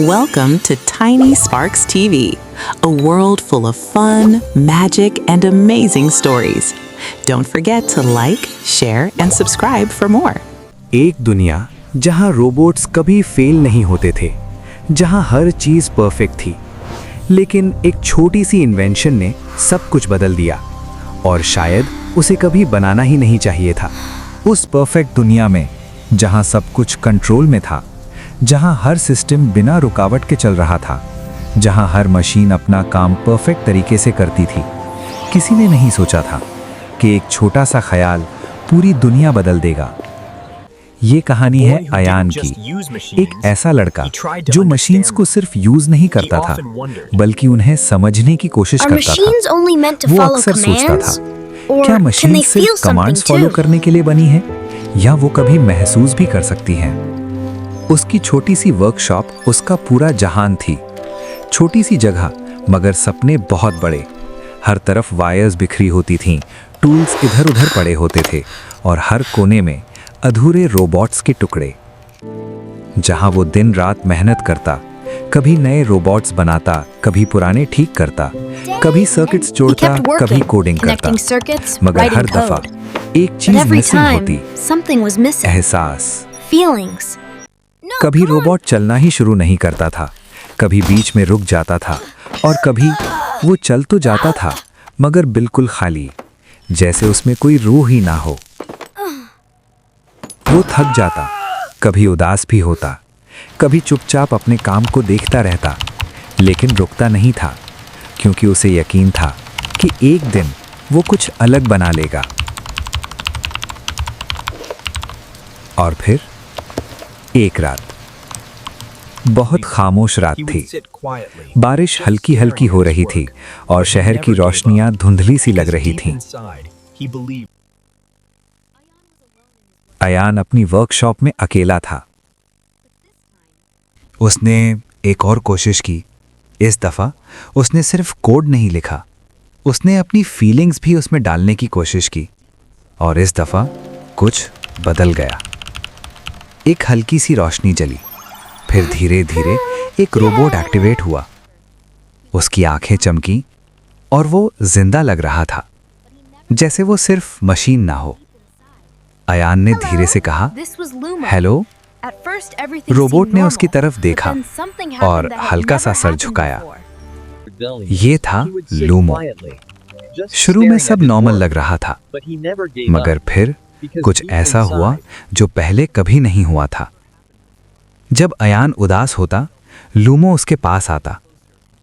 Welcome to Tiny Sparks TV, a world full of fun, magic, and amazing stories. Don't forget to like, share, and subscribe for more. एक दुनिया जहां robots कभी fail नहीं होते थे, जहां हर चीज परफेक्ट थी, लेकिन एक छोटी सी इन्वेंशन ने सब कुछ बदल दिया और शायद उसे कभी बनाना ही नहीं चाहिए था। उस परफेक्ट दुनिया में जहां सब कुछ कंट्रोल में था, जहां हर सिस्टम बिना रुकावट के चल रहा था, जहां हर मशीन अपना काम परफेक्ट तरीके से करती थी, किसी ने नहीं सोचा था कि एक छोटा सा ख्याल पूरी दुनिया बदल देगा। ये कहानी है अयान की, एक ऐसा लड़का जो मशीन्स को सिर्फ यूज नहीं करता था, बल्कि उन्हें समझने की कोशिश करता था। वो अक्सर सोचता था, क्या मशीन सिर्फ कमांड्स फॉलो करने के लिए बनी है, या वो कभी महसूस भी कर सकती हैं? उसकी छोटी सी वर्कशॉप उसका पूरा जहान थी। छोटी सी जगह मगर सपने बहुत बड़े। हर तरफ वायर्स बिखरी होती थीं, टूल्स इधर उधर पड़े होते थे और हर कोने में अधूरे रोबोट्स के टुकड़े। जहां वो दिन रात मेहनत करता, कभी नए रोबोट्स बनाता, कभी पुराने ठीक करता, कभी सर्किट्स जोड़ता, कभी कोडिंग करता, मगर हर दफा एक चीज मिसिंग होती, एहसास। कभी रोबोट चलना ही शुरू नहीं करता था, कभी बीच में रुक जाता था, और कभी वो चल तो जाता था मगर बिल्कुल खाली, जैसे उसमें कोई रूह ही ना हो। वो थक जाता, कभी उदास भी होता, कभी चुपचाप अपने काम को देखता रहता, लेकिन रुकता नहीं था, क्योंकि उसे यकीन था कि एक दिन वो कुछ अलग बना लेगा। और फिर एक रात, बहुत खामोश रात थी। बारिश हल्की हल्की हो रही थी और शहर की रोशनियां धुंधली सी लग रही थीं। अयान अपनी वर्कशॉप में अकेला था। उसने एक और कोशिश की। इस दफा उसने सिर्फ कोड नहीं लिखा, उसने अपनी फीलिंग्स भी उसमें डालने की कोशिश की, और इस दफा कुछ बदल गया। एक हल्की सी रोशनी जली, फिर धीरे धीरे एक रोबोट एक्टिवेट हुआ। उसकी आंखें चमकी और वो जिंदा लग रहा था, जैसे वो सिर्फ मशीन ना हो। अयान ने धीरे से कहा, हेलो। रोबोट ने उसकी तरफ देखा और हल्का सा सर झुकाया। ये था लूमो। शुरू में सब नॉर्मल लग रहा था, मगर फिर कुछ ऐसा हुआ जो पहले कभी नहीं हुआ था। जब अयान उदास होता, लूमो उसके पास आता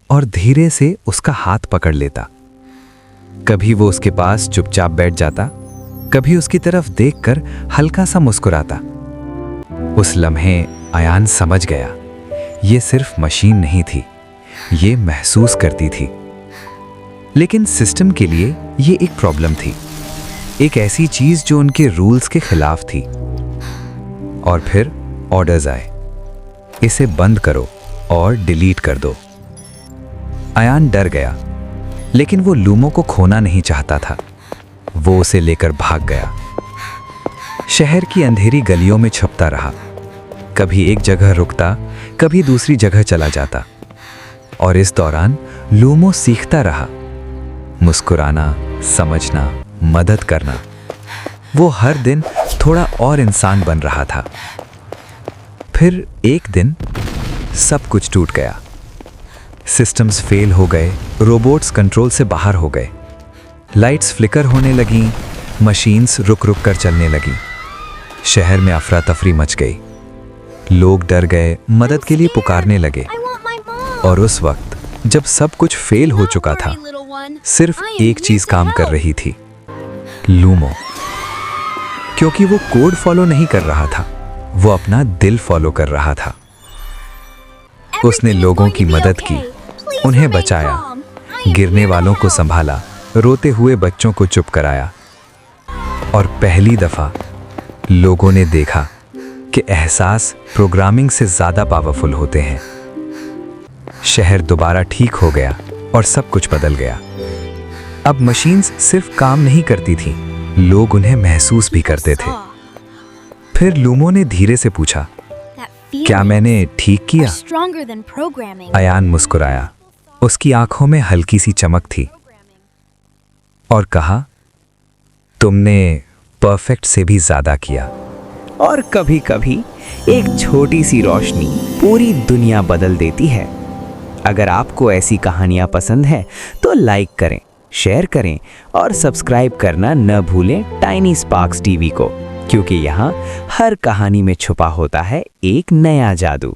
और धीरे से उसका हाथ पकड़ लेता। कभी वो उसके पास चुपचाप बैठ जाता, कभी उसकी तरफ देखकर हल्का सा मुस्कुराता। उस लम्हे अयान समझ गया, ये सिर्फ मशीन नहीं थी, ये महसूस करती थी। लेकिन सिस्टम के लिए ये एक प्रॉब्लम थी, एक ऐसी चीज जो उनके रूल्स के खिलाफ थी। और फिर ऑर्डर्स आए, इसे बंद करो और डिलीट कर दो। अयान डर गया, लेकिन वो लूमो को खोना नहीं चाहता था। वो उसे लेकर भाग गया। शहर की अंधेरी गलियों में छुपता रहा, कभी एक जगह रुकता, कभी दूसरी जगह चला जाता। और इस दौरान लूमो सीखता रहा, मुस्कुराना, समझना, मदद करना। वो हर दिन थोड़ा और इंसान बन रहा था। फिर एक दिन सब कुछ टूट गया। सिस्टम्स फेल हो गए, रोबोट्स कंट्रोल से बाहर हो गए, लाइट्स फ्लिकर होने लगीं, मशीन्स रुक रुक कर चलने लगीं। शहर में अफरा तफरी मच गई, लोग डर गए, मदद के लिए पुकारने लगे। और उस वक्त जब सब कुछ फेल हो चुका था, सिर्फ एक चीज काम कर रही थी, लूमो। क्योंकि वो कोड फॉलो नहीं कर रहा था, वो अपना दिल फॉलो कर रहा था। उसने लोगों की मदद की, उन्हें बचाया, गिरने वालों को संभाला, रोते हुए बच्चों को चुप कराया। और पहली दफा लोगों ने देखा कि एहसास प्रोग्रामिंग से ज्यादा पावरफुल होते हैं। शहर दोबारा ठीक हो गया और सब कुछ बदल गया। अब मशीन्स सिर्फ काम नहीं करती थीं, लोग उन्हें महसूस भी करते थे। फिर लूमो ने धीरे से पूछा, क्या मैंने ठीक किया? अयान मुस्कुराया। उसकी आंखों में हल्की सी चमक थी और कहा, तुमने परफेक्ट से भी ज्यादा किया। और कभी कभी एक छोटी सी रोशनी पूरी दुनिया बदल देती है। अगर आपको ऐसी कहानियां पसंद है तो लाइक करें, शेयर करें और सब्सक्राइब करना न भूलें टाइनी स्पार्क्स टीवी को, क्योंकि यहाँ हर कहानी में छुपा होता है एक नया जादू।